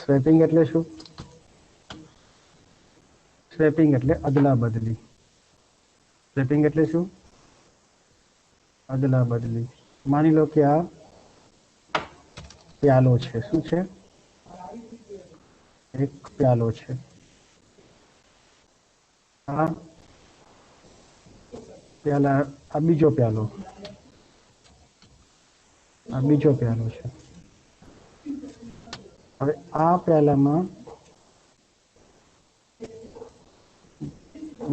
Swapping એટલે શું? Swapping એટલે અદલા બદલી. સ્વેપિંગ એટલે શું? અદલા બદલી. માની લો કે આ પ્યાલો છે. શું છે? એક પ્યાલો છે. આ પ્યાલા, આ બીજો પ્યાલો, આ બીજો પ્યાલો છે. હવે આ પ્યાલામાં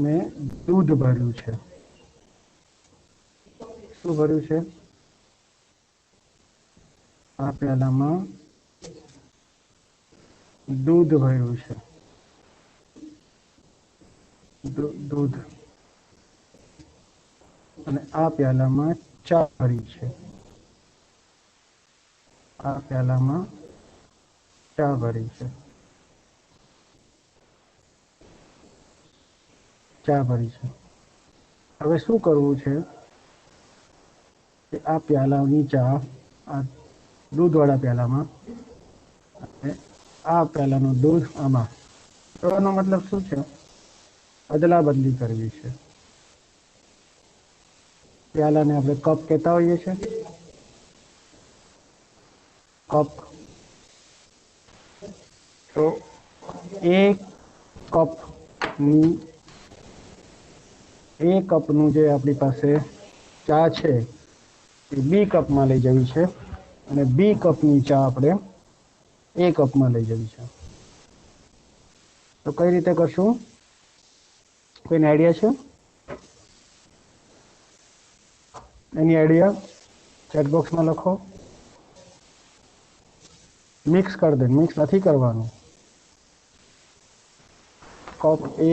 મેં દૂધ ભર્યું છે. શું ભર્યું છે? આ પ્યાલામાં દૂધ ભર્યું છે. દૂધ. અને આ પ્યાલામાં ચા ભરી છે. આ પ્યાલામાં ચા ભરી છે. ચા ભરી છે. હવે શું કરવું છે કે આ પ્યાલાની ચા આ દૂધવાળા પ્યાલામાં અને આ પ્યાલાનું દૂધ આમાં. તો એનો મતલબ શું છે? અદલા બદલી કરવી છે. પ્યાલાને આપણે કપ કહેતા હોઈએ છીએ. કપ. તો એક કપનું જે આપણી પાસે ચા છે એ બી કપમાં લઈ જવી છે અને બી કપની ચા આપણે એ કપમાં લઈ જવી છે. તો કઈ રીતે કરશું? કોઈને આઈડિયા છે? એની આઈડિયા ચેટ બોક્સમાં લખો. મિક્સ કરી દે. મિક્સ નથી કરવાનું. કપ એ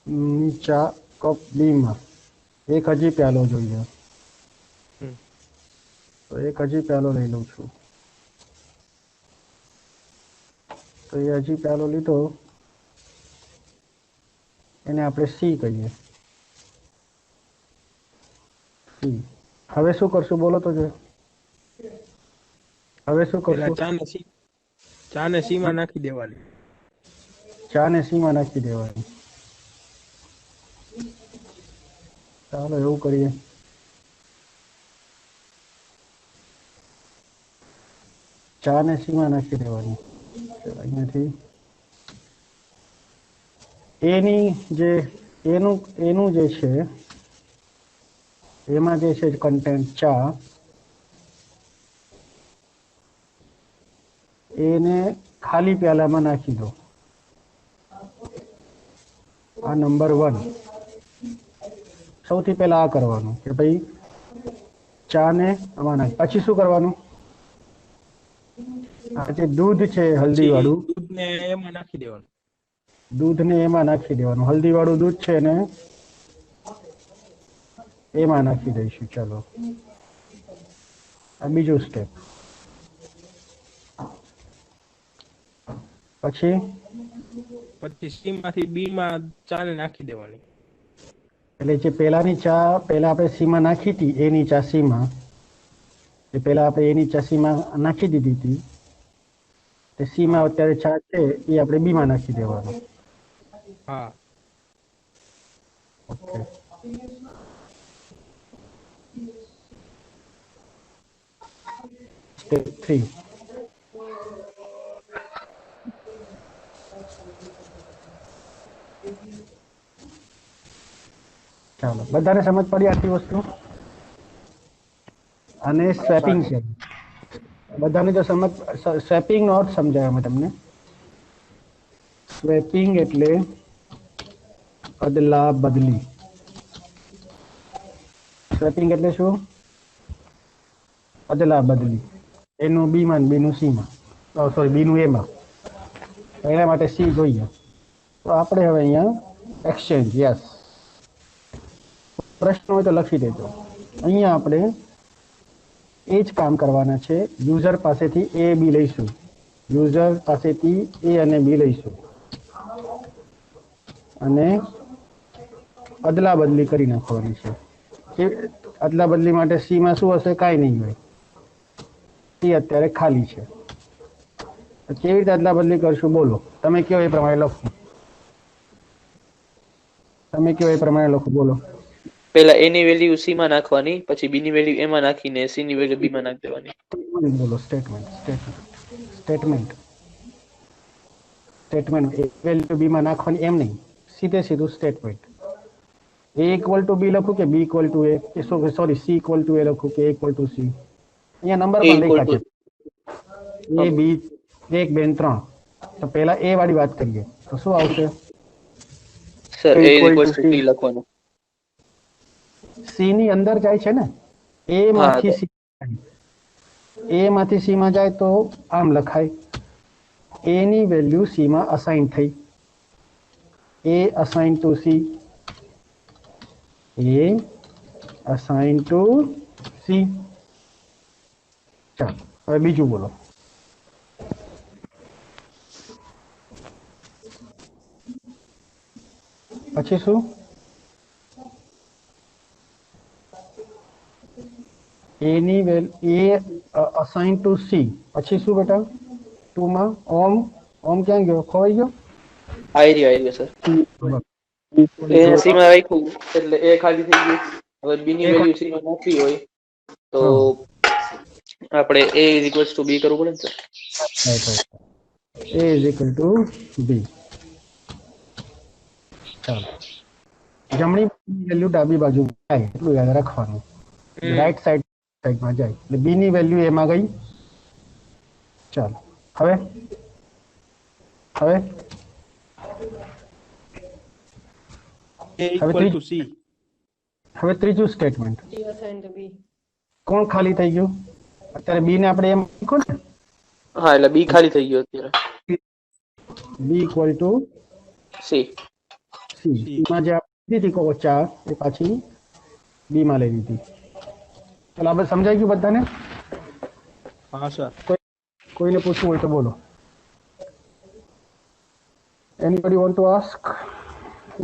ની ચા કપ બી માં. એક હજી પ્યાલો જોઈએ. તો એક હજી પ્યાલો લઈ લઉં છું. તો એ હજી પ્યાલો લીધો, એને આપણે સી કહીએ. સી. હવે શું કરશું બોલો તો જો. હવે શું કરશું? ચા ને સી માં નાખી દેવાની. ચા ને સી માં નાખી દેવાની. ચાલો એવું કરીએ. ચા ને સી માં નાખી દેવાની. અહીંયાથી એનું જે છે એમાં જે છે કન્ટેન્ટ ચા, એને ખાલી પ્યાલામાં નાખી દો. આ નંબર 1. સૌથી પહેલા આ કરવાનું કે ભાઈ ચા ને આમાં નાખ. પછી શું કરવાનું? આ જે દૂધ છે હલ્દી વાળું, દૂધને એમાં નાખી દેવાનું. દૂધને એમાં નાખી દેવાનું. હલ્દી વાળું દૂધ છે ને એમાં નાખી દઈશું. ચાલો આ બીજું સ્ટેપ. પછી સી માંથી બી માં ચા ને નાખી દેવાની. એટલે જે પેલાની ચા પહેલા આપણે સીમાં નાખી હતી, એની ચા સીમાં, એ પહેલા આપણે એની ચા સીમાં નાખી દીધી હતી, તે સીમાં અત્યારે ચા છે એ આપણે બીમાં નાખી દેવાનું. હા. ઓકે. સ્ટેપ 3. ચાલો બધાને સમજ પડી આટલી વસ્તુ? અને સ્વેપિંગ છે. બધાને જો સમજ, સ્વેપિંગ નો અર્થ સમજાય અમે તમને. સ્વેપિંગ એટલે અદલા બદલી. સ્વેપિંગ એટલે શું? અદલા બદલી. એનું બી માં બીનું સી માં, સોરી બીનું એમાં. એના માટે સી જોઈએ. તો આપણે હવે અહીંયા એક્સચેન્જ. યસ. પ્રશ્ન હોય તો લખી દેજો. અહીંયા આપણે એ જ કામ કરવાના છે. યુઝર પાસેથી એ બી લઈશું. યુઝર પાસેથી એ અને બી લઈશું અને અદલા બદલી કરી નાખવાની છે. અદલા બદલી માટે સી માં શું હશે? કાંઈ નહીં હોય. સી અત્યારે ખાલી છે. તો કેવી રીતે અદલા બદલી કરશું બોલો, તમે કયો એ પ્રમાણે લખો, તમે કયો એ પ્રમાણે લખો બોલો. પેલા a ની વેલ્યુ c માં નાખવાની, પછી b ની વેલ્યુ a માં નાખીને c ની વેલ્યુ b માં નાખી દેવાની. બોલો statement statement statement statement A value B માં નાખવાની એમ નહીં, સીધે સીધું statement. A equal to B લખું કે B equal to A, sorry C equal to A લખું કે એ ઇક્વલ ટુ સી. અહીંયા નંબર a પણ ઇક્વલ લખ્યા ટુ છે એ બી 1 2 3. તો પહેલા એ વાળી વાત કરીએ તો શું આવશે? Sir A a equal equal to to C. c લખવાનું. સી ની અંદર જાય છે ને, એ હા માંથી સી, એ માંથી સી માં જાય તો આમ લખાય, એ ની વેલ્યુ સી માં અસાઇન થઈ, એ અસાઇન ટુ સી, એ અસાઇન ટુ સી. ચાલો હવે બીજું બોલો. પછી શું? એ ની વેલ્યુ એ અસાઇન ટુ સી, પછી શું બેટા? 2 માં ઓમ, ઓમ ક્યાં ગયો? ખોવાઈ ગયો. આઈ રહ્યો સર. એ c માં રાખ્યું એટલે a ખાલી થઈ ગયું. હવે b ની વેલ્યુ c માં નાખવી હોય તો આપણે a ઇક્વલ ટુ b કરવું પડે ને sir? Right right. A is equal to B. ચાલો, જમણી વેલ્યુ ડાબી બાજુ જાય એટલું યાદ રાખવાનું, રાઈટ સાઈડમાં જાય એટલે બી ની વેલ્યુ એમાં ગઈ. ચાલો હવે હવે a ઇક્વલ ટુ c. હવે ત્રીજું સ્ટેટમેન્ટ. કોણ ખાલી થઈ ગયું? અત્યારે બી ને આપણે એમ લખો ને, હા એટલે b ખાલી થઈ ગયો અત્યારે. B equal to c. C. c. માં જે આપી દીધી કો 4 એ પાછી બી માં લઈ લીધી. ચાલો આપણે સમજાઈ ગયું બધાને? હા સર. કોઈને પૂછવું હોય તો બોલો. Anybody want to ask?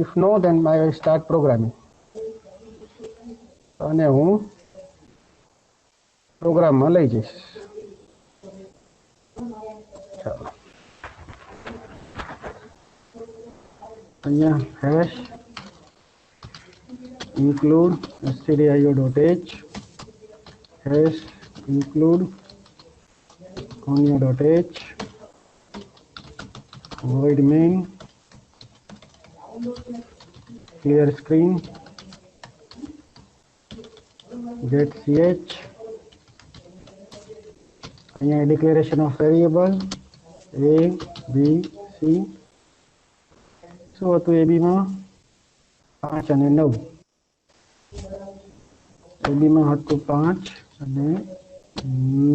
If no, then I will start programming. અને હું પ્રોગ્રામમાં લઈ જઈશ. ચાલો અહીંયા hash include stdio.h, hash include conio.h, void main, clear screen, get ch. અહીંયા declaration of variable a b c. શું હતું એ બી માં? 5 અને 9. એ બી માં હતું 5 અને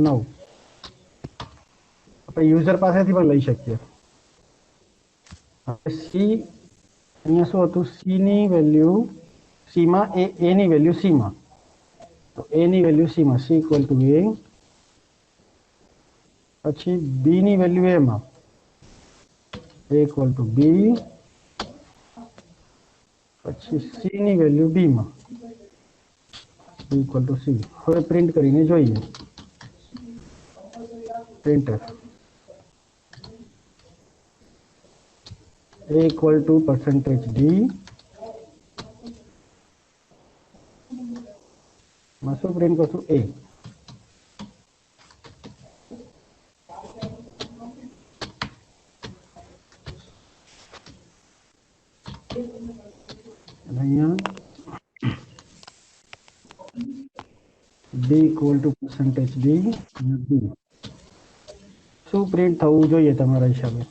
9. આપણે યુઝર પાસેથી પણ લઈ શકીએ. હવે સી, અહીંયા શું હતું? સી ની વેલ્યુ સી માં, એ ની વેલ્યુ સી માં, તો એ ની વેલ્યુ સી માં, સી ઇક્વલ ટુ એ. પછી બી ની વેલ્યુ એ માં, a ઇક્વલ ટુ બી. પછી સી ની વેલ્યુ બી માં, બી ઇક્વલ ટુ સી. હવે પ્રિન્ટ કરીને જોઈએ. Printer a equal to percentage d, માં શું પ્રિન્ટ કરશું? a. અને અહીંયા b equal to percentage d અને b. શું પ્રિન્ટ થવું જોઈએ તમારા હિસાબે?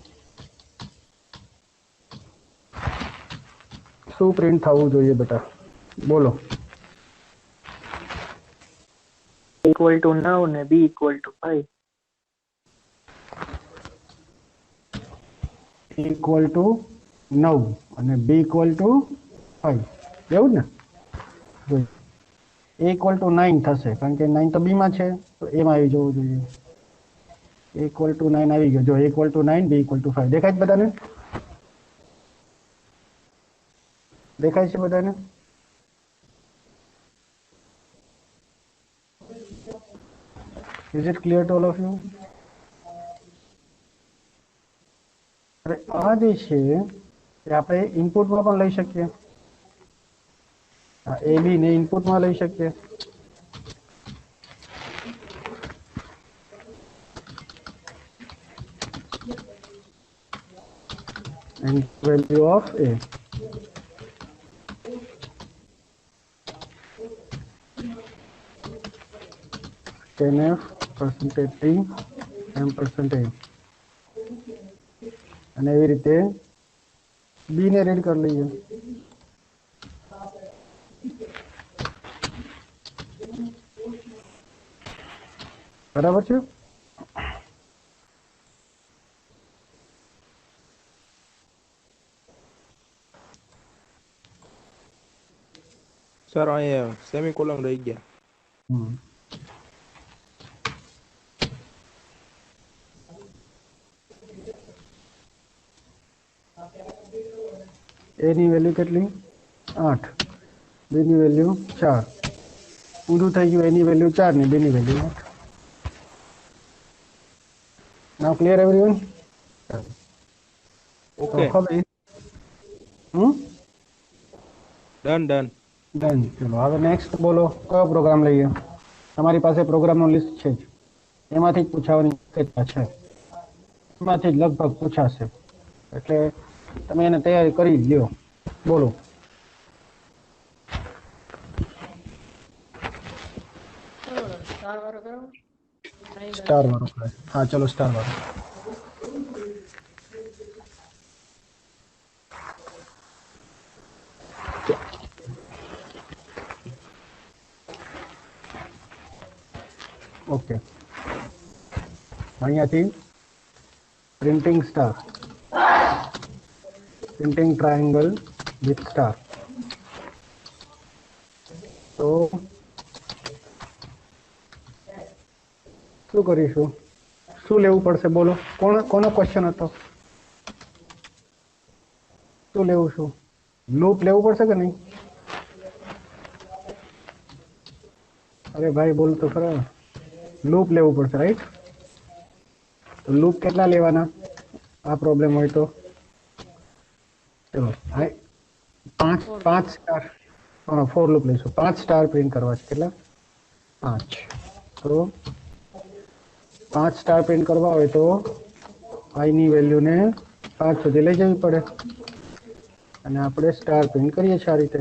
શું પ્રિન્ટ થવું જોઈએ બેટા? બોલો. ઇક્વલ ટુ 9 ને b equal to 5. Equal to 9 અને બી ઇક્વલ ટુ 5, એવું ને? એ ઇક્વલ ટુ 9 થશે કારણ કે 9 તો બી માં છે, તો એમાં આવી જવું જોઈએ. ઇક્વલ ટુ 9 આવી ગયો. જો equal to 9, B equal to 5. દેખાય છે બધાને? દેખાય છે બધાને? Is it clear to all of you? હવે આ જે છે એ આપણે ઇનપુટમાં પણ લઈ શકીએ, આ એ બી ને ઇનપુટમાં લઈ શકીએ. and value of a. F percentage t m percentage અને એવી રીતે બી ને રેડ કરી લઈએ. બરાબર છે. સર અહીંયા સેમિકોલન રહી ગયા. એ ની વેલ્યુ કેટલી? 8. બી ની વેલ્યુ 4. ઊંધું થઈ ગયું, એની વેલ્યુ 4 ને બી ની વેલ્યુ 8. નાઉ ક્લિયર એવરીવન? Okay, done. ચલો હવે નેક્સ્ટ બોલો, કયો પ્રોગ્રામ લઈએ? તમારી પાસે પ્રોગ્રામનો લિસ્ટ છે જ, એમાંથી જ પૂછાવાની શક્યતા છે, એમાંથી જ લગભગ પૂછાશે, એટલે તમે એને તૈયારી કરી જ લ્યો. બોલો. સ્ટાર વાળો. હા ચલો સ્ટાર વાળો. ઓકે, અહીંયાથી printing star, printing triangle with star. તો શું કરીશું? શું લેવું પડશે બોલો? કોનો ક્વેશ્ચન હતો? શું લેવું છું? લૂપ લેવું પડશે કે નહીં? અરે ભાઈ બોલ તો ખરા. લૂપ લેવું પડશે, રાઈટ? તો લૂપ કેટલા લેવાના આ પ્રોબ્લેમ હોય તો? ચલો પાંચ સ્ટાર, 4 લૂપ લઈશું. 5 સ્ટાર પ્રિન્ટ કરવા છે. કેટલા? 5. તો 5 સ્ટાર પ્રિન્ટ કરવા હોય તો આઈ ની વેલ્યુને 5 સુધી લઈ જવી પડે, અને આપણે સ્ટાર પ્રિન્ટ કરીએ છીએ આ રીતે.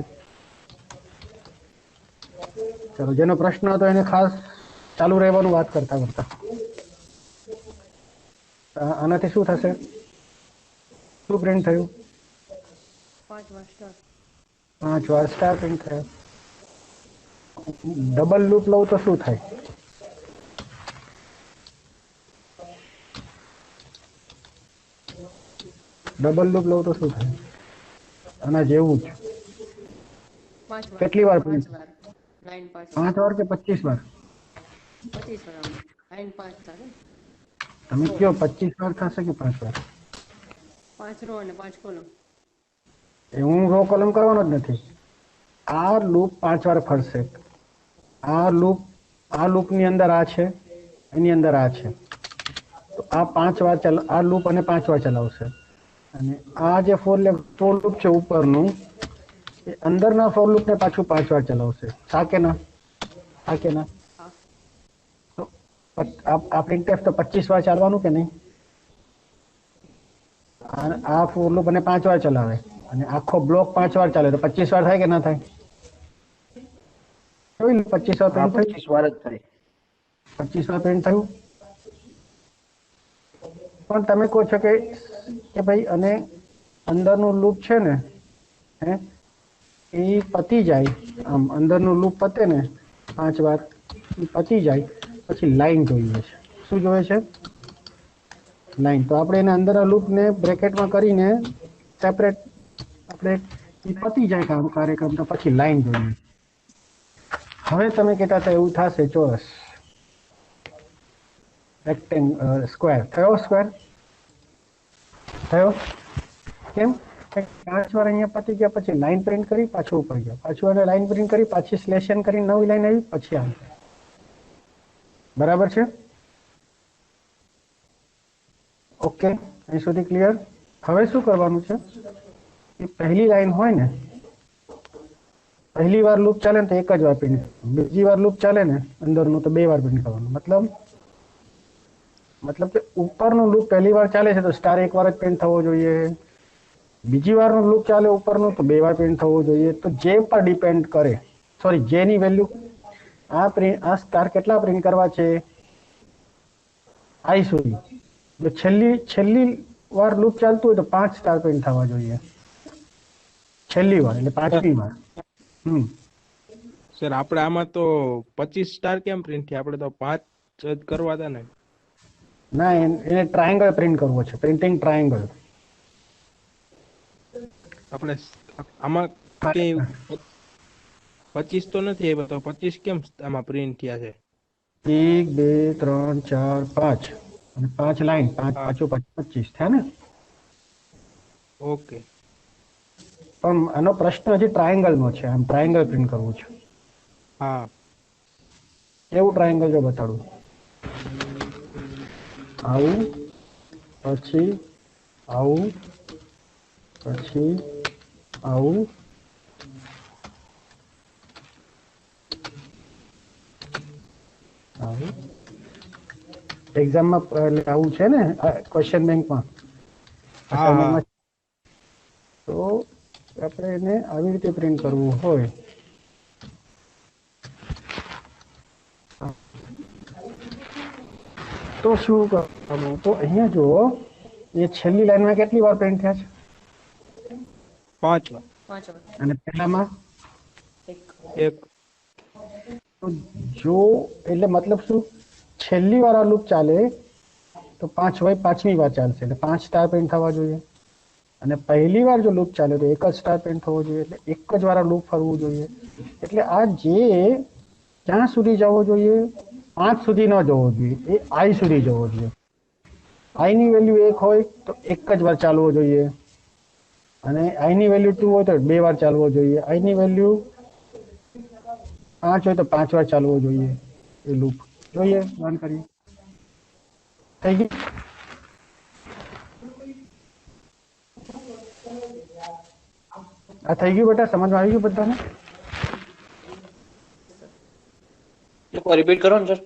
ચલો, જેનો પ્રશ્ન હતો એને ખાસ ચાલુ રહેવાનું વાત કરતા કરતા. આનાથી શું થશે? શું પ્રિન્ટ થયું? 5 વાર સ્ટાર પ્રિન્ટ થયો. ડબલ લૂપ લઉં તો શું થાય? ડબલ લૂપ લઉં તો શું થાય? આના જેવું જ. કેટલી વાર પ્રિન્ટ? 5 વાર કે 25 વાર? તમે કયો 25 વાર થશે કે 5 વાર? 5 રો અને 5 કોલમ. એ હું રો કોલમ કરવાનો જ નથી. આ લૂપ 5 વાર ફરશે. આ લૂપની અંદર આ છે, એની અંદર આ છે. તો આ 5 વાર આ લૂપ અને 5 વાર ચલાવશે. અને આ જે ફોર લૂપ છે ઉપરનું, એ અંદરના ફોર લૂપને પાછું 5 વાર ચલાવશે. હા કે ના? હા કે ના? તો આ પ્રિન્ટએફ તો 25 વાર ચાલવાનું કે નહીં? આ ફોર લૂપ અને 5 વાર ચલાવે, અને આખો બ્લોક 5 વાર ચાલે તો 25 વાર થાય કે ના થાય? 25 વાર પ્રિન્ટ થયું? 25 વાર જ થાય. 25 વાર પ્રિન્ટ થયું. પણ તમે કહો છો કે ભાઈ અને અંદરનું લૂપ છે ને, હે, એ પતી જાય, આમ અંદરનું લૂપ પતે ને 5 વાર પતી જાય પછી લાઈન જોઈએ છે. શું જોઈએ છે? લાઈન. તો આપણે એને અંદરના લૂપને બ્રેકેટમાં કરીને સેપરેટ, આપણે પતી જાય કાર્યક્રમ તો પછી લાઈન જોઈએ. હવે તમે કહેતા હતા એવું થશે ચોરસ, સ્ક્વેર થયો. સ્ક્વેર થયો કેમ? 5 વાર અહીંયા પતી ગયા પછી લાઈન પ્રિન્ટ કરી, પાછું ઉપર ગયા, પાછું એને લાઈન પ્રિન્ટ કરી, પાછી સ્લેશન કરી, નવી લાઈન આવી, પછી આ. બરાબર છે? ઓકે, અહીં સુધી ક્લિયર? હવે શું કરવાનું છે કે પહેલી લાઈન હોય ને, પહેલી વાર લૂપ ચાલે ને તો એક જ વાર પ્રિન્ટ, બીજી વાર લૂપ ચાલે ને અંદરનું તો 2 વાર પ્રિન્ટ કરવાનું. મતલબ કે ઉપરનું લૂપ પહેલી વાર ચાલે છે તો સ્ટાર એક વાર જ પ્રિન્ટ થવો જોઈએ, બીજી વારનું લૂપ ચાલે ઉપરનું તો 2 વાર પ્રિન્ટ થવો જોઈએ. તો જે પર ડિપેન્ડ કરે, સોરી જેની વેલ્યુ આ સ્ટાર કેટલા પ્રિન્ટ કરવા છે આઈ સુધી. જો છેલ્લી વાર લૂપ ચાલતું હોય તો 5 સ્ટાર પ્રિન્ટ થવા જોઈએ, છેલ્લી વાર એટલે 5મી વાર. સર આપણે આમાં તો 25 સ્ટાર કેમ પ્રિન્ટ થયા? આપણે તો 5 જ કરવા હતા ને. ના, એને ટ્રાયંગલ પ્રિન્ટ કરવો છે, પ્રિન્ટિંગ ટ્રાયંગલ. આપણે આમાં કે 25 તો નથી આવ્યા, તો 25 કેમ આમાં પ્રિન્ટ થયા છે? 1 2 3 4 5 અને 5 લાઈન, 5 હા. 5 25 થયા ને. ઓકે. પણ આનો પ્રશ્ન હજી ટ્રાયંગલ નો છે, આમ ટ્રાયંગલ પ્રિન્ટ કરવું છે. હા. કેવું ટ્રાયંગલ જો બતાડું, આવું પછી આવું પછી આવું આવું. એક્ઝામમાં આવું છે ને ક્વેશ્ચન બેંકમાં હા. અસાઇનમેન્ટમાં. તો આપણે એને આવી રીતે પ્રિન્ટ કરવું હોય તો શું કરવાનું? તો અહીંયા જો એ છેલ્લી લાઈનમાં કેટલી વાર પ્રિન્ટ થયા છે 5 વાર. 5 વાર. અને પહેલામાં 1. 1. તો જો એટલે મતલબ શું, છેલ્લી વાર આ લૂપ ચાલે તો 5 હોય 5મી વાર ચાલશે એટલે 5 સ્ટાર પ્રિન્ટ થવા જોઈએ. અને પહેલી વાર જો લૂપ ચાલે તો 1 જ સ્ટાર પ્રિન્ટ થવો જોઈએ, એટલે એક જ વાર આ લૂપ ફરવું જોઈએ. એટલે આ જે ક્યાં સુધી જવો જોઈએ, 5 સુધી ન જવો જોઈએ, એ આઈ સુધી જવો જોઈએ. આઈની વેલ્યુ 1 હોય તો એક જ વાર ચાલવો જોઈએ, અને આઈની વેલ્યુ 2 હોય તો 2 વાર ચાલવો જોઈએ, આઈની વેલ્યુ 5 હોય તો 5 વાર ચાલવો જોઈએ. એ લૂપ જોઈએ, રન કરીએ. થઈ ગયું? આ થઈ ગયું બેટા? સમજમાં આવી ગયું બધાને? એકવાર રિપીટ કરો ને સર.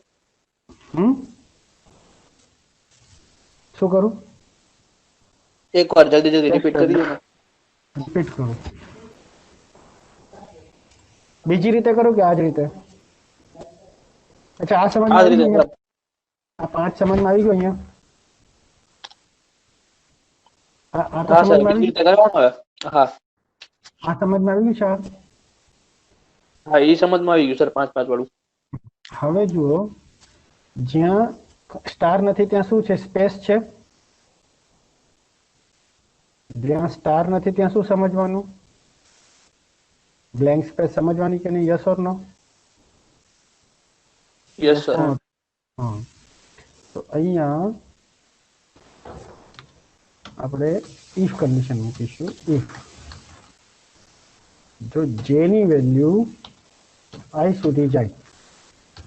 શું કરું? એકવાર જલ્દી રિપીટ કરી દો ને. રિપીટ કરું. બીજી રીતે કરું કે આ જ રીતે? અચ્છા, આ સમજમાં આ જ આવી રીતે ગયું? આ 5 સમજમાં આવી ગયું અહીંયા? આ તો હા સર, સમજમાં બીજી આવી રીતે કરવાનું હવે. હા આ સમજમાં આવી ગયું છે? હા, એ સમજમાં આવી ગયું સર, 5 5 વાળું. હવે જુઓ, જ્યાં સ્ટાર નથી ત્યાં શું છે? સ્પેસ છે. જ્યાં સ્ટાર નથી ત્યાં શું સમજવાનું? બ્લેન્ક સ્પેસ સમજવાની કે નહીં? Yes or no? Yes sir. હા. તો અહીંયા આપણે ઇફ કન્ડિશન મૂકીશું. ઇફ જો જેની વેલ્યુ આઈ સુધી જાય,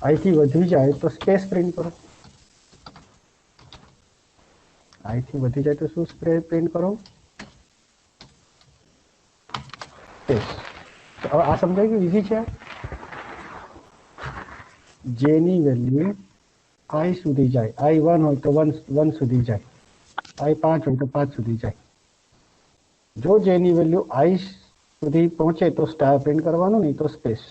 આઈ થી વધી જાય તો સ્પેસ પ્રિન્ટ કરો. આઈ થી વધી જાય તો શું પ્રિન્ટ કરો? સ્પેસ. હવે આ સમજાય ગયું? ઈઝી છે. જેની વેલ્યુ આઈ સુધી જાય, આઈ 1 હોય તો 1 સુધી જાય, આઈ 5 હોય તો 5 સુધી જાય. જો જેની વેલ્યુ આઈ સુધી પહોંચે તો સ્ટાર પ્રિન્ટ કરવાનું, નહીં તો સ્પેસ.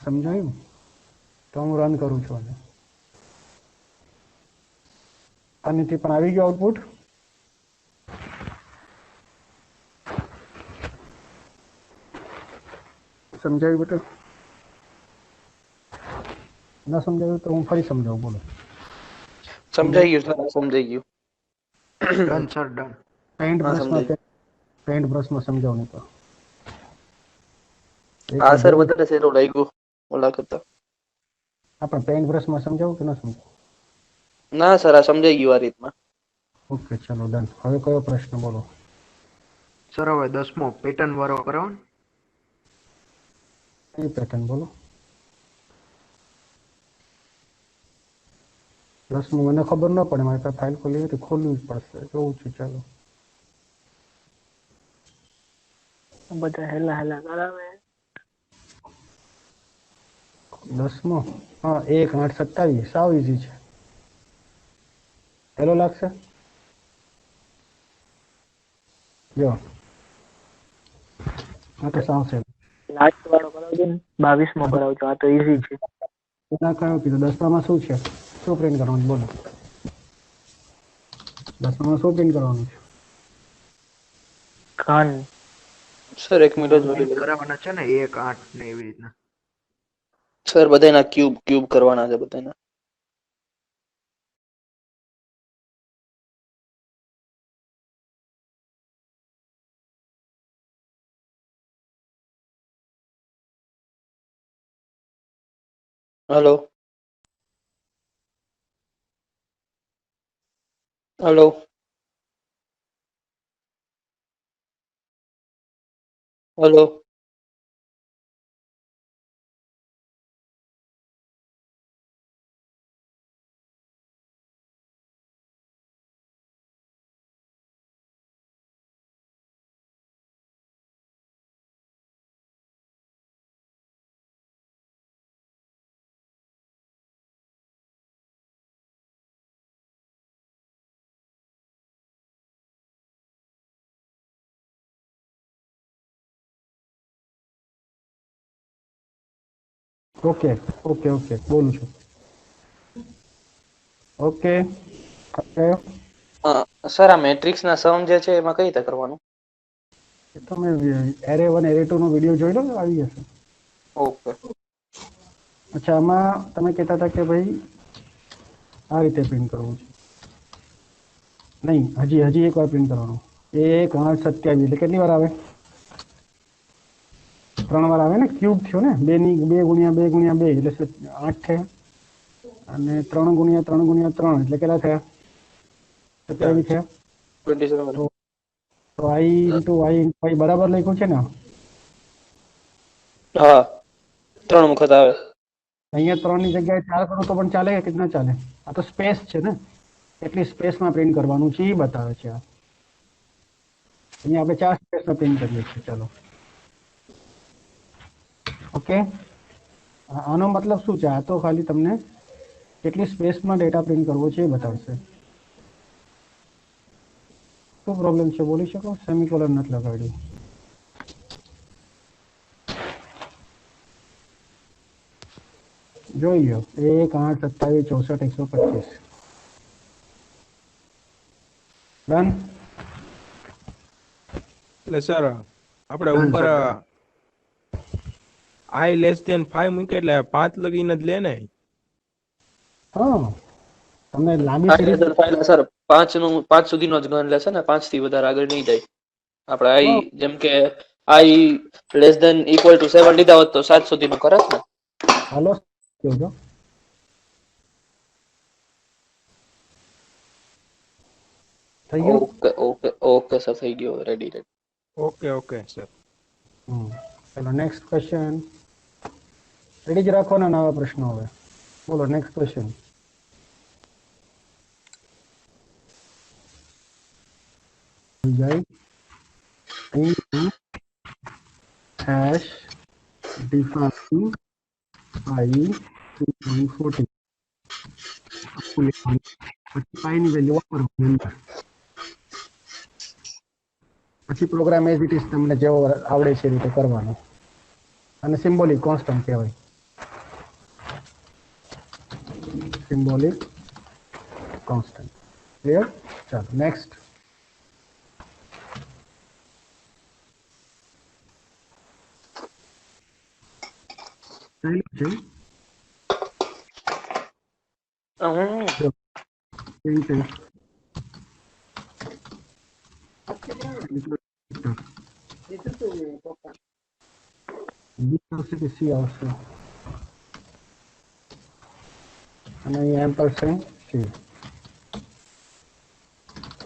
સમજાયું? તો હું રન કરું છું. આનીથી પણ આવી ગયું આઉટપુટ. સમજાયું બેટા? ના સમજાયું તો હું ફરી સમજાવું. બોલો. સમજાઈ ગયું સર, સમજાઈ ગયું. Done sir, done. પેન્ટ હા, બ્રશમાં સમજાઈ. સમજાવું નહીં તો. હા સર, વધારે સહેલું લાગ્યું ઓલા કરતા. આપણે પેન્ટ બ્રશમાં સમજાવું કે ન સમજાવું? ના સર, આ સમજાઈ ગયું આ રીતમાં. ઓકે, ચલો ડન. હવે કયો પ્રશ્ન બોલો? સર હવે 10મો પેટર્ન વાળો કરો. એ પેટર્ન બોલો. 10 મને ખબર ન પડે, મારે પાસે ફાઇલ ખોલી હતી, ખોલવી જ પડશે. જોઉં છું, ચાલો. બધા હેલા હેલા કરાવે. 10મો, હા 1 8 27, સાવ ઈઝી છે. હેલો લાગશે? જો આ તો સાવ છે. લાસ્ટ વાળો કરાવજો ને, 22મો કરાવજો. આ તો ઈઝી છે. ના કયો કીધું? 10માં શું છે? શું પ્રિન્ટ કરવાનું બોલો? 10માં શું પ્રિન્ટ કરવાનું છે? ઘન. સર 1 મિનિટ જ હોલ્ડ કરો. કરાવવાના છે ને 1 8 ને એવી રીતના. સર બધાના ક્યુબ કરવાના છે બધાના. Hello hello hello. Okay okay okay, બોલું છું. ઓકે સર આ મેટ્રિક્સ ના સમ જે છે એમાં કઈ રીતે કરવાનું? તમે એરે 1 એરે 2 નો વિડીયો જોઈ લો, આવી જશે. ઓકે. અચ્છા, આમાં તમે કહેતા હતા કે ભાઈ આ રીતે પ્રિન્ટ કરવું છે. નહીં, હજી એક વાર પ્રિન્ટ કરવાનું. 1 8 27 એટલે કેટલી વાર આવે? 3 વાર આવે ને, ક્યુબ થયો ને. 2 ગુણ્યા 2 ગુણ્યા 2 એટલે 8 થયા. અને 3 ગુણ્યા 3 ગુણ્યા 3 એટલે કેટલા થયા? 27 થયા. 27. તો i ઇન્ટુ y બરાબર લખ્યું છે ને? હા 3 વખત આવે. અહીંયા 3 ની જગ્યાએ 4 કરો તો પણ ચાલે કે ના ચાલે? આ તો સ્પેસ છે ને, એટલી સ્પેસમાં પ્રિન્ટ કરવાનું છે એ બતાવે છે. આ અહીંયા આપણે 4 સ્પેસમાં પ્રિન્ટ કરીએ છીએ. ચાલો, ઓકે. આનો મતલબ શું છે? આ તો ખાલી તમને કેટલી સ્પેસમાં ડેટા પ્રિન્ટ કરવો છે એ બતાવશે. શું પ્રોબ્લેમ છે બોલી શકો? સેમિકોલન નથી લગાડ્યું. જોઈ લો, 1 8 27 64 125. ડન. એટલે સર આપણે Done, ઉપર sir, done. i <5 મૂકે એટલે 5 લગીને જ લે ને? હા, તમને લાંબી સિરીઝ. સર 5 નું 5 સુધીનો જ ગણ લેશે ને, 5 થી વધારે આગળ નહીં જાય. આપણે આઈ જેમ કે આઈ લેસ ધેન ઇક્વલ ટુ 7 લીધા હોત તો 7 સુધીનો કરે ને. હાલો, જોજો. થઈ ગયું? ઓકે ઓકે ઓકે સર, થઈ ગયો. રેડી. Okay okay sir. ચલો નેક્સ્ટ ક્વેશ્ચન. રેડી જ રાખવાના નવા પ્રશ્નો. હવે બોલો નેક્સ્ટ ક્વેશ્ચન. જાય hash define i 2.14. પછી પાઈની વેલ્યુ વાપરવાની અંદર. પછી પ્રોગ્રામ એઝ ઇટ ઇઝ તમને જેવો આવડે છે એ રીતે કરવાનો. અને સિમ્બોલિક કોન્સ્ટન્ટ કહેવાય. Symbolic constant. ક્લિયર? ચાલો નેક્સ્ટ. છે આવશે કે સી આવશે? અને અહીંયા એમ્પરસેન્ડ સી.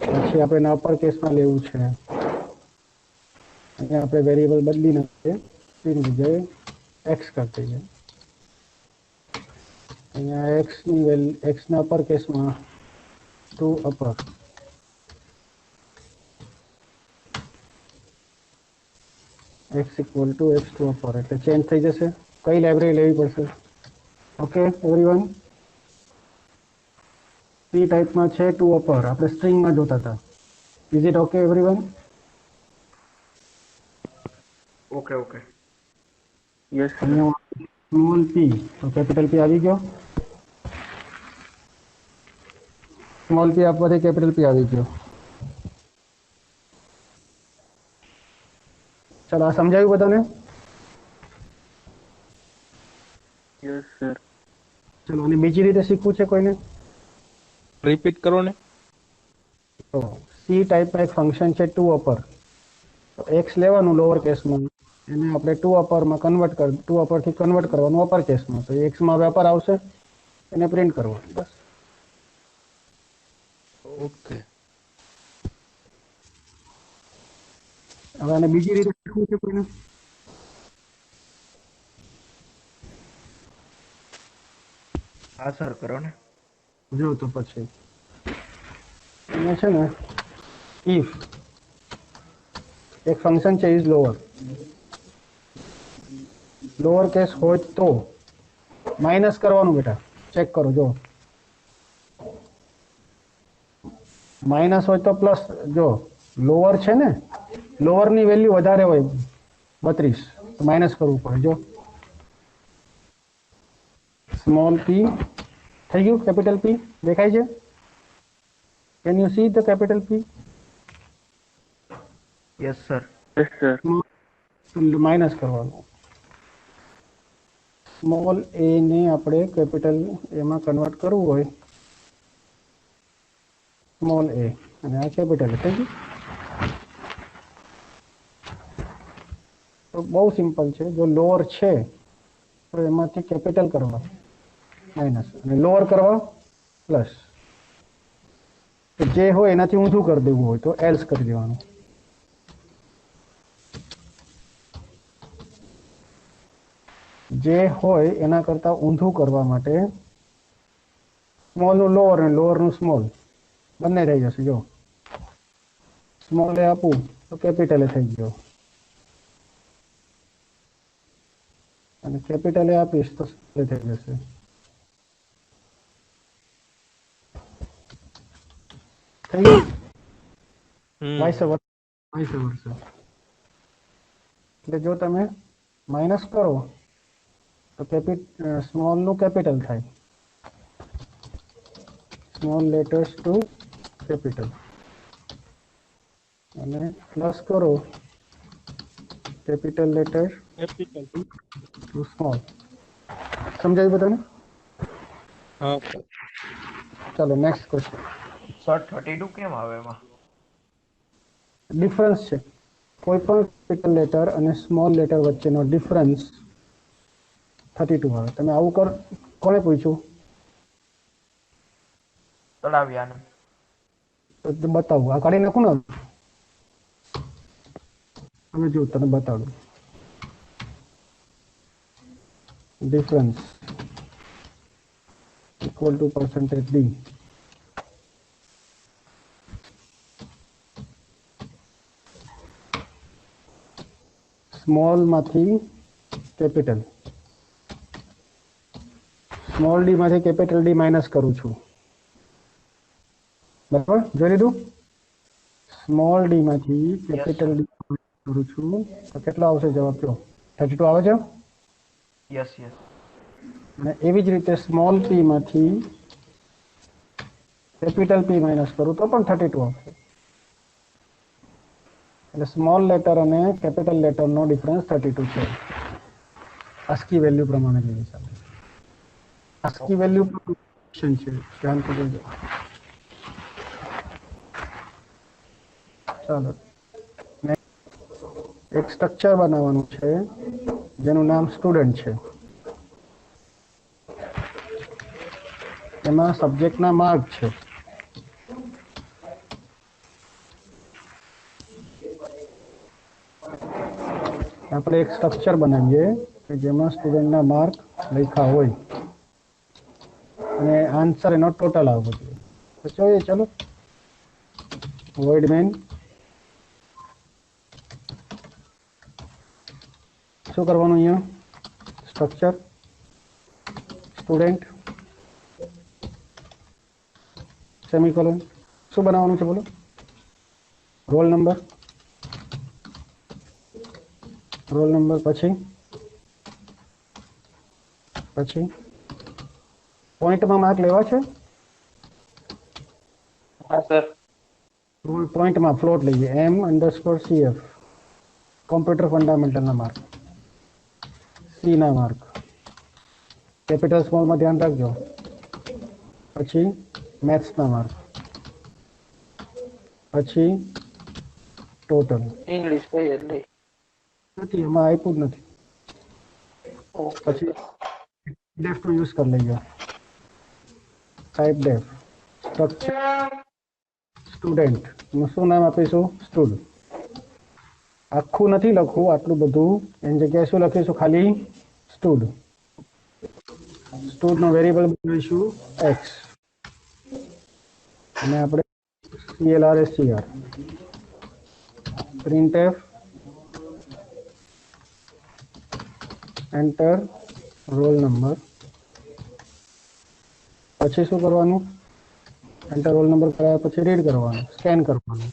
પછી આપણે અપર કેસમાં લેવું છે. અહીંયા આપણે વેરિયેબલ બદલી નાખીએ, એની જગ્યાએ એક્સ કરી દઈએ. અહીંયા x ની વેલ્યુ x ના અપર કેસમાં 2 upper x equal to x2 upper એટલે ચેન્જ થઈ જશે. કઈ લાઇબ્રેરી લેવી પડશે? ઓકે એવરીવન, પી ટાઈપમાં છે 2 અપર, આપણે સ્ટ્રિંગમાં જોતા હતા. Is it okay everyone? Okay okay. Yes sir. Small P તો કેપિટલ પી આવી ગયો. સ્મોલ પી આપવાથી કેપિટલ પી આવી ગયો. ચાલો, આ સમજાયું બધાને? Yes sir. ચલો, અને બીજી રીતે શીખવું છે કોઈને? રિપીટ કરો ને. તો સી ટાઈપમાં એક ફંક્શન છે 2 અપર. તો એક્સ લેવાનું લોઅર કેસમાં, એને આપણે 2 અપરમાં કન્વર્ટ કર 2 અપરથી કન્વર્ટ કરવાનું અપર કેસમાં. તો એક્સમાં હવે અપર આવશે, એને પ્રિન્ટ કરવાનું બસ. ઓકે. હવે આને બીજી રીતે શીખવું છે કોઈને? હા સર કરો ને. જો તો પછી એને છે ને ઇફ એક ફંક્શન છે ઇઝ લોઅર કેસ હોય તો માઇનસ કરવાનું. બેટા ચેક કરો, જો માઇનસ હોય તો પ્લસ. જો લોઅર છે ને, લોઅર ની વેલ્યુ વધારે હોય 32 તો માઇનસ કરવું પડે. જો સ્મોલ પી થઈ ગયું, કેપિટલ પી દેખાય છે? Can you see the capital P? Yes sir. Yes sir. Minus કરવાનું. સ્મોલ એ ને આપણે કેપિટલ એમાં કન્વર્ટ કરવું હોય, સ્મોલ એ અને આ કેપિટલ થઈ ગયું. તો બહુ સિમ્પલ છે. જો લોઅર છે તો એમાંથી કેપિટલ કરવા માઇનસ અને લોઅર કરવા પ્લસ. જે હોય એનાથી ઊંધું કરી દેવું હોય તો એલ્સ કરી દેવાનું. જે હોય એના કરતા ઊંધું કરવા માટે સ્મોલનું લોઅર અને લોઅરનું સ્મોલ બંને થઈ જશે. જો સ્મોલ એ આપું તો કેપિટલ એ થઈ ગયો, અને કેપિટલ એ આપીશ તો સ્મોલ એ થઈ જશે. થઈ ગયું? વાઇસ વર્ષ. એટલે જો તમે માઇનસ કરો તો સ્મોલ નું કેપિટલ થાય, સ્મોલ લેટર્સ ટુ કેપિટલ, અને પ્લસ કરો capital letter capital. To small. સમજાયું બધાને? હા. ચાલો નેક્સ્ટ ક્વેશ્ચન. સર 32 કેમ આવે એમાં? ડિફરન્સ છે. કોઈ પણ કેપિટલ લેટર અને સ્મોલ લેટર વચ્ચેનો ડિફરન્સ 32 આવે. તમે આવું કોણે પૂછ્યું? તળાવ્યાને. તો બતાવું, આ કાઢી નાખું ને. હવે જો તને બતાડું. Difference equal to percentage D. Small માંથી કેપિટલ, સ્મોલ ડી માંથી કેપિટલ ડી માઇનસ કરું છું. બરાબર, જોઈ લીધું? સ્મોલ ડી માંથી કેપિટલ ડી કરું છું તો કેટલો આવશે જવાબ? જો 32 આવે છે. Yes yes. અને એવી જ રીતે સ્મોલ પી માંથી કેપિટલ પી માઇનસ કરું તો પણ 32 આવશે. એટલે સ્મોલ લેટર અને કેપિટલ લેટરનો ડિફરન્સ 32 છે. ASCII વેલ્યુ પ્રમાણે જેવી સાથે. ASCII વેલ્યુ છે, ધ્યાન કરજો. ચાલો, એક સ્ટ્રક્ચર બનાવવાનું છે જેનું નામ સ્ટુડન્ટ છે. એમાં સબ્જેક્ટના માર્ક છે. આપણે એક સ્ટ્રક્ચર બનાવીએ કે જેમાં સ્ટુડન્ટના માર્ક લખ્યા હોય. અને આન્સર એનો ટોટલ આવવો જોઈએ. તો જોઈએ, ચલો વોઇડ મેન શું કરવાનું? અહીંયા સ્ટ્રક્ચર સ્ટુડન્ટ સેમિકોલન શું બનાવવાનું છે બોલો? રોલ નંબર પછી પોઈન્ટમાં માર્ક લેવા છે. હા સર. પોઈન્ટમાં ફ્લોટ લઈએ M_CF કોમ્પ્યુટર ફંડામેન્ટલના માર્ક, સી ના માર્ક કેપિટલ સ્મોલમાં ધ્યાન રાખજો. પછી મેથ્સના માર્ક, પછી ટોટલ ઇંગ્લિશ કઈ એટલે નથી, એમાં આપ્યું જ નથી. પછી ડેફ નો યુઝ કરી લઈએ. ટાઈપ ડેફ સ્ટ્રક્ચર સ્ટુડન્ટ નું શું નામ આપીશું? સ્ટુડ. આખું નથી લખવું, આટલું બધું. એની જગ્યાએ શું લખીશું? ખાલી સ્ટુડ. સ્ટુડ નો વેરિયેબલ બનાવીશું x અને આપણે CLR printf enter roll number. પછી શું કરવાનું? એન્ટર રોલ નંબર કરાયા પછી રીડ કરવાનું, સ્કેન કરવાનું.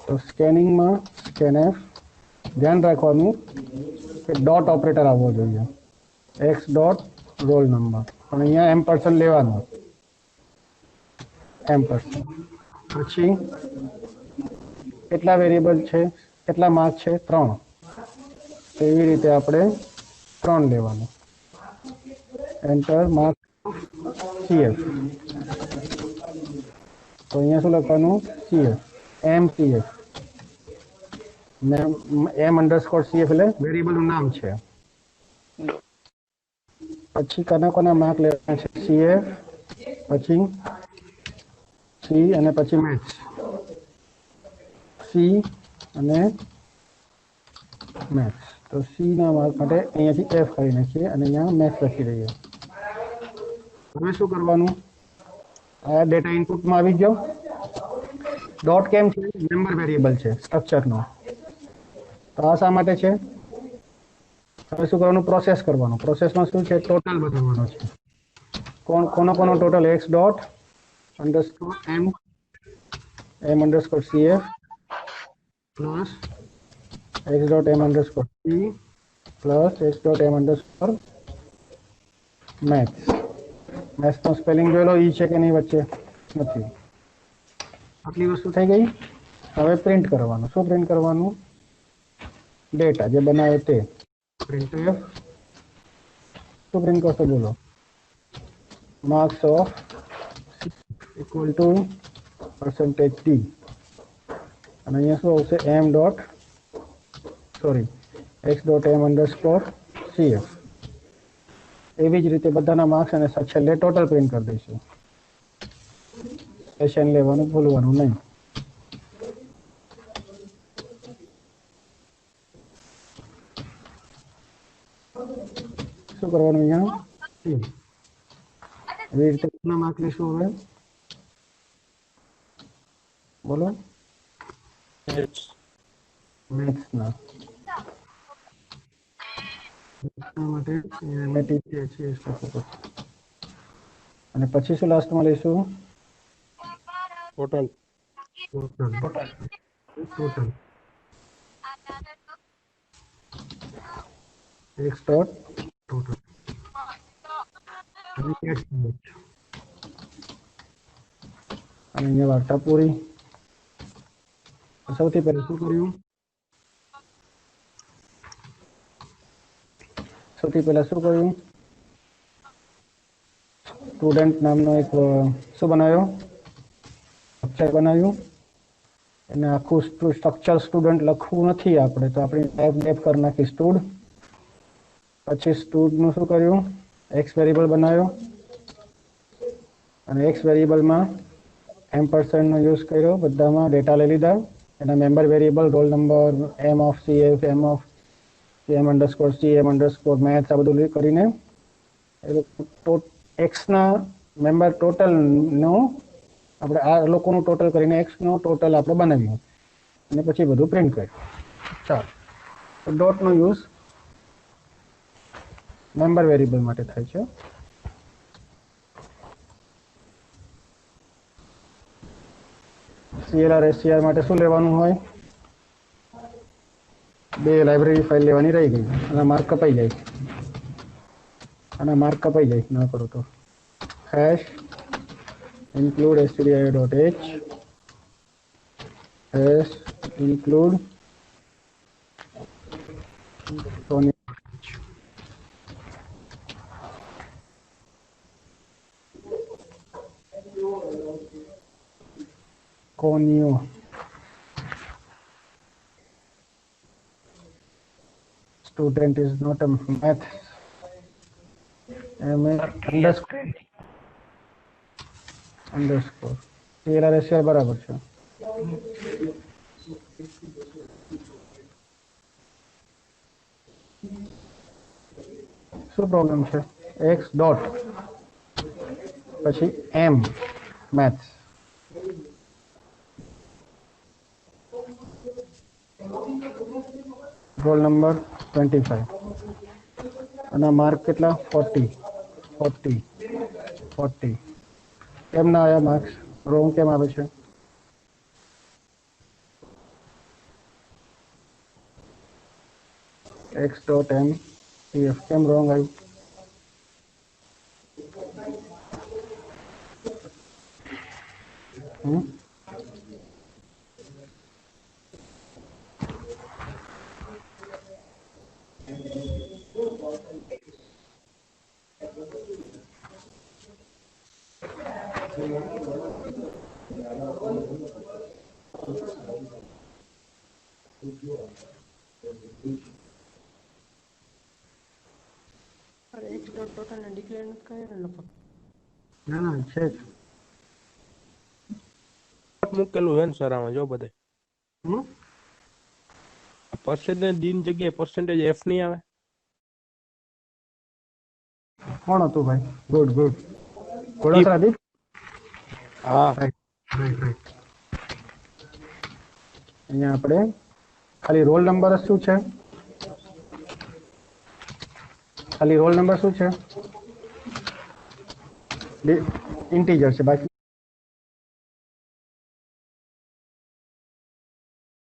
તો સ્કેનિંગમાં સ્કેનફ ધ્યાન રાખવાનું કે ડોટ ઓપરેટર આવવો જોઈએ. x ડોટ રોલ નંબર, પણ અહીંયા એમ્પરસન લેવાનો. એમ્પરસન પછી કેટલા વેરિયેબલ છે, કેટલા માર્ક છે? 3. એવી રીતે આપણે 3 લેવાનું. Enter mark CF. તો અહીંયા શું લખવાનું? CF MCF M_CF એટલે વેરિયેબલનું નામ છે. પછી કોના માર્ક લેવાના છે? CF, પછી C અને પછી મેથ્સ. C અને મેથ્સ. તો C ના માર્ક માટે અહીંયાથી F કરી નાખીએ અને અહીંયા મેથ્સ લખી દઈએ. હવે શું કરવાનું? આ ડેટા ઇનપુટમાં આવી ગયો. ડોટ કેમ છે? મેમ્બર વેરિયેબલ છે સ્ટ્રક્ચરનો. તો આ શા માટે છે? હવે શું કરવાનું? પ્રોસેસ કરવાનું. પ્રોસેસમાં શું છે? ટોટલ બતાવવાનો છે. કોનો total? x dot underscore M_CF plus x dot M_C plus x dot M_મેથ્સ. મેથ્સનો સ્પેલિંગ જોઈ લો, ઈ છે કે નહીં વચ્ચે? નથી. આટલી વસ્તુ થઈ ગઈ. હવે પ્રિન્ટ કરવાનું. શું પ્રિન્ટ કરવાનું? ડેટા જે બનાવે તે. printf શું પ્રિન્ટ કરશો બોલો? Marks of equal to %d અને અહીંયા શું આવશે? x dot M_CF. એવી જ રીતે બધાના માર્ક્સ અને છેલ્લે ટોટલ પ્રિન્ટ કરી દઈશું. સેશન લેવાનું ભૂલવાનું નહીં. શું કરવાનું? અહીંયા એવી રીતે કેટલા માર્ક લઈશું હવે બોલો? મેથ્સના માટે અને પછી શું લાસ્ટમાં લઈશું? ટોટલ x ડોટ ટોટલ અને અહીંયા વાર્તા પૂરી. સૌથી પહેલા શું કર્યું? સ્ટુડન્ટ નામનો એક શું બનાવ્યો? સ્ટ્રક્ચર બનાવ્યું. એને આખું સ્ટ્રક્ચર સ્ટુડન્ટ લખવું નથી આપણે, તો આપણે ટાઈપ કરી નાખી સ્ટુડ. પછી સ્ટુડનું શું કર્યું? x વેરિયેબલ બનાવ્યો અને x વેરિયેબલમાં એમ્પરસેન્ડનો યુઝ કર્યો. બધામાં ડેટા લઈ લીધા. એના member variable roll number M_CF M_C M_C M_Maths આ બધું કરીને એક્સ ના મેમ્બર ટોટલ નો આપણે આ લોકોનું ટોટલ કરીને એક્સ નો ટોટલ આપણે બનાવ્યું અને પછી બધું પ્રિન્ટ કર્યું. ચાલો, તો ડોટનો યુઝ મેમ્બર વેરિયેબલ માટે થાય છે. CLR SCR માટે શું લેવાનું હોય? બે લાઇબ્રેરી ફાઇલ લેવાની રહી ગઈ. આના માર્ક કપાઈ જાય, ના કરો તો hash include stdio.h hash include conio student is not a math underscore CLR SCR બરાબર છે. શું પ્રોબ્લેમ છે? એક્સ ડોટ પછી એમ મેથ્સ રોલ નંબર 25 અને માર્ક કેટલા? 40. કેમ ના આવ્યા માર્ક્સ? રોંગ કેમ આવે છે? એક્સ ડોટ એમ પીએફ કેમ રોંગ આવ્યું? ના છે જ. મૂકેલું છે ને સર આમાં જો બધે પર્સેન્ટેજ ડી ની જગ્યાએ પર્સેન્ટેજ એફ નહીં આવે. કોણ હતું ભાઈ? ગુડ ઘોડાસરા દીપ. હા, અહીંયા આપણે ખાલી રોલ નંબર શું છે? ઇન્ટીજર છે, બાકી